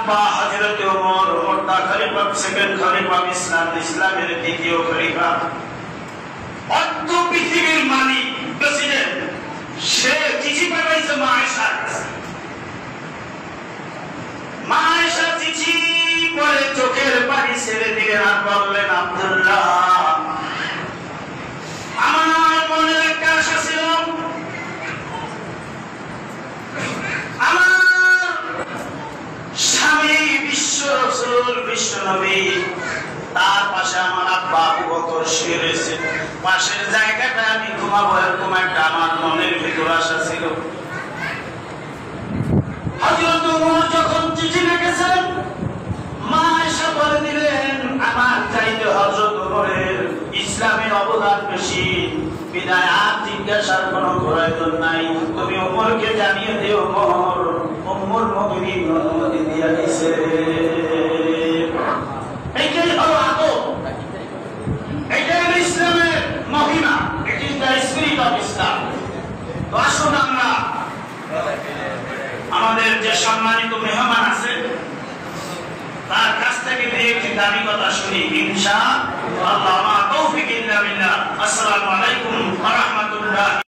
আব্বা হযরত ওমর ওটা খলিফা, সেকেন্ড খলিফা ইসলামের দ্বিতীয় খলিফা, অর্ধ পৃথিবীর মালিক প্রেসিডেন্ট, সে চিঠি পাঠাইছে মা আয়েশার কাছে। মা আয়েশা চিঠি পড়ে চোখের পানি ছেড়ে দিলেন আর বললেন, আব্দুল্লাহ, আমার মনে একটা আশা ছিল, আমার স্বামী বিশ্ব রাসূল বিশ্ব নবী, তার পাশে আমার আব্বা আবু বকর শুয়ে রয়েছে, পাশের জায়গাটা আমি ঘুমাবো, এরকম একটা আমার মনের ভিতর আশা ছিল। হযরত ওমর যখন চিঠি লিখেছেন, মা আয়েশা বলে দিলেন, আমার চাইতে হযরত ওমরের ইসলামে অবদান বেশি, বিদায় আর জিজ্ঞাসার কোনো প্রয়োজন নাই, তুমি ওমরকে জানিয়ে দিও ওমর মুমিনিন অনুমতি দিয়ে দিয়েছে। এইটাই হলো আদব, এইটাই হলো ইসলামের মহিমা, it is the spirit of Islam. তো আসুন আমরা আমাদের যে সম্মানিত মেহমান আছে তার কাছ থেকে একটি দামি কথা শুনি ইনশাআল্লাহ। তৌফিক ইল্লা বিল্লাহ। আসসালামু আলাইকুম ওয়া রাহমাতুল্লাহ।